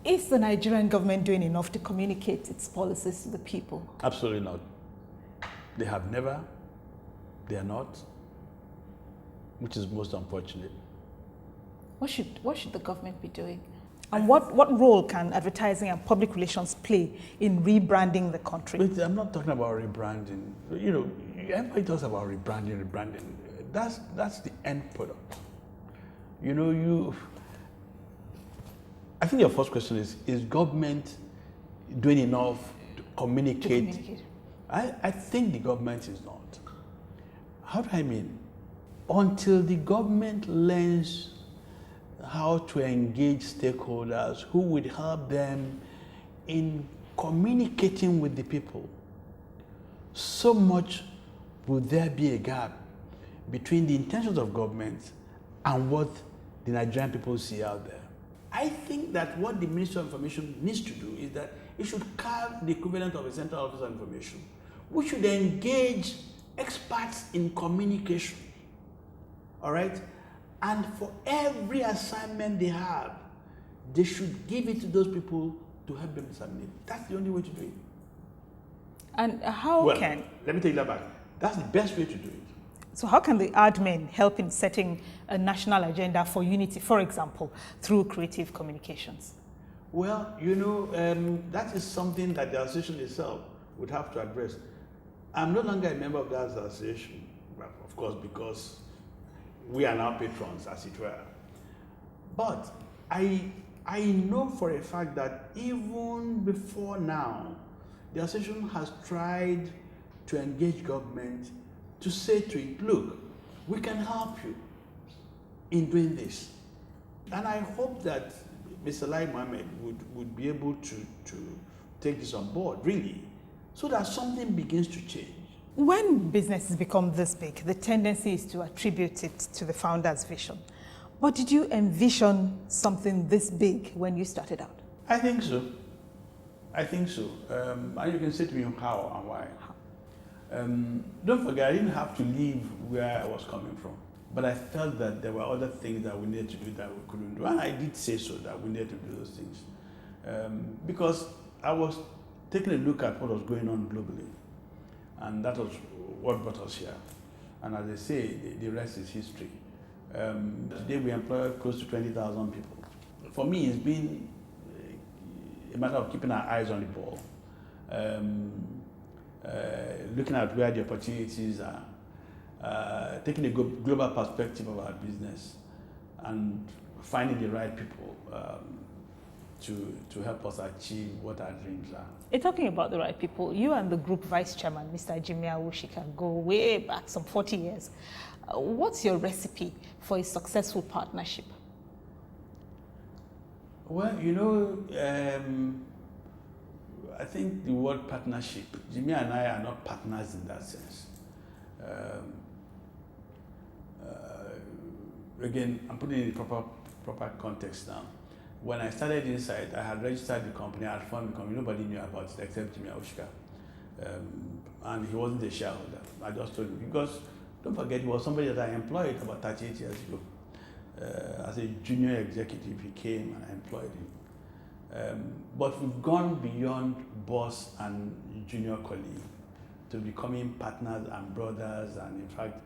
Is the Nigerian government doing enough to communicate its policies to the people? Absolutely not. They have never, they are not, which is most unfortunate. What should the government be doing? And what role can advertising and public relations play in rebranding the country? But I'm not talking about rebranding. You know, everybody talks about rebranding. That's the end product. You know, I think your first question is government doing enough to communicate? I think the government is not. How do I mean? Until the government learns how to engage stakeholders who would help them in communicating with the people, so much will there be a gap between the intentions of government and what the Nigerian people see out there. I think that what the Ministry of Information needs to do is that it should carve the equivalent of a Central Office of Information. We should engage experts in communication, all right? And for every assignment they have, they should give it to those people to help them disseminate. That's the only way to do it. And how can... Let me take that back. That's the best way to do it. So how can the admin help in setting a national agenda for unity, for example, through creative communications? Well, you know, that is something that the association itself would have to address. I'm no longer a member of that association, of course, because we are now patrons, as it were. But I know for a fact that even before now, the association has tried to engage government to say to it, look, we can help you in doing this. And I hope that Mr. Lai Mohammed would be able to take this on board, really, so that something begins to change. When businesses become this big, the tendency is to attribute it to the founder's vision. But did you envision something this big when you started out? I think so. And you can say to me how and why. Don't forget, I didn't have to leave where I was coming from. But I felt that there were other things that we needed to do that we couldn't do. And I did say so, that we needed to do those things. Because I was taking a look at what was going on globally. And that was what brought us here. And as they say, the rest is history. Today we employ close to 20,000 people. For me, it's been a matter of keeping our eyes on the ball. Looking at where the opportunities are, taking a global perspective of our business, and finding the right people to help us achieve what our dreams are. You're talking about the right people. You and the group vice chairman, Mr. Jimmy Awushika, go way back, some 40 years. What's your recipe for a successful partnership? Well, you know, I think the word partnership, Jimmy and I are not partners in that sense. Again, I'm putting it in the proper context now. When I started Insight, I had registered the company, I had formed the company, nobody knew about it except Jimmy Awushika. And he wasn't a shareholder. I just told him, because don't forget, he was somebody that I employed about 38 years ago. As a junior executive, he came and I employed him. But we've gone beyond boss and junior colleague to becoming partners and brothers and, in fact,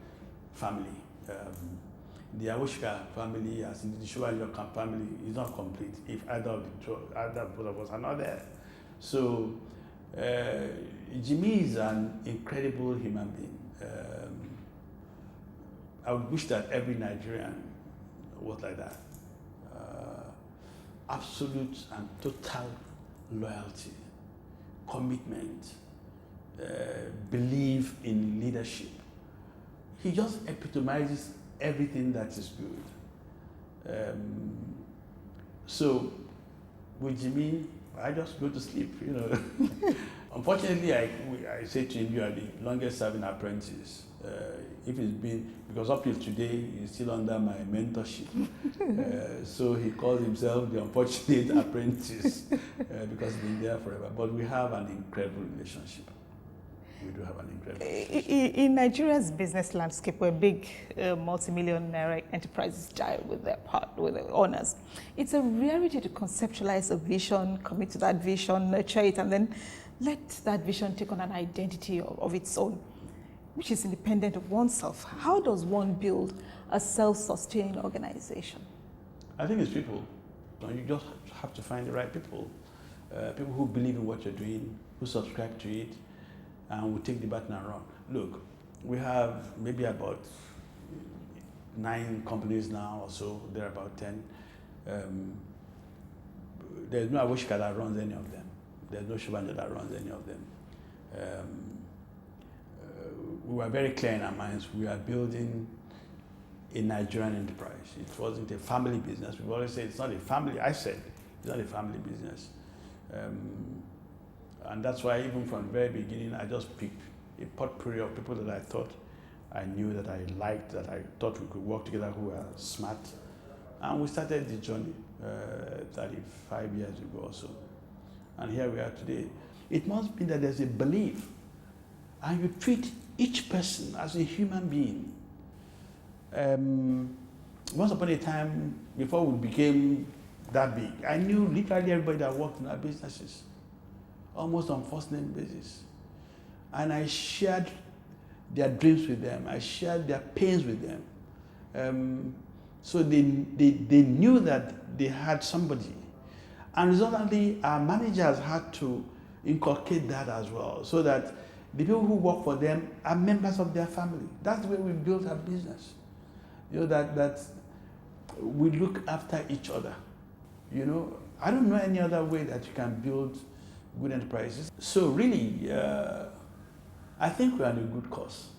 family. The Awushika family, as in the Shobanjo family, is not complete if either both of us are not there. So Jimmy is an incredible human being. I would wish that every Nigerian was like that. Absolute and total loyalty, commitment, belief in leadership. He just epitomizes everything that is good. So with Jimmy, I just go to sleep, you know. Unfortunately, I say to him, you are the longest serving apprentice. If it's been, because up till today, he's still under my mentorship. So he calls himself the unfortunate apprentice because he's been there forever. But we have an incredible relationship. We do have an incredible In Nigeria's business landscape, where big multi-million naira enterprises die with with their owners, it's a rarity to conceptualize a vision, commit to that vision, nurture it, and then let that vision take on an identity of its own, which is independent of oneself. How does one build a self-sustaining organization? I think it's people. You just have to find the right people. People who believe in what you're doing, who subscribe to it, and will take the baton and run. Look, we have maybe about 9 companies now or so, there are about 10. There's no Awoshika that runs any of them. There's no Shobanjo that runs any of them. We were very clear in our minds, we are building a Nigerian enterprise. It wasn't a family business. We've always said it's not a family. I said it's not a family business. And that's why even from the very beginning, I just picked a potpourri of people that I thought I knew, that I liked, that I thought we could work together, who were smart. And we started the journey 35 years ago or so. And here we are today. It must be that there's a belief, and you treat each person as a human being. Once upon a time, before we became that big, I knew literally everybody that worked in our businesses, almost on first name basis. And I shared their dreams with them. I shared their pains with them. So they knew that they had somebody. And resultantly, our managers had to inculcate that as well, so that the people who work for them are members of their family. That's the way we built our business. You know, that we look after each other. You know, I don't know any other way that you can build good enterprises. So really, I think we're on a good course.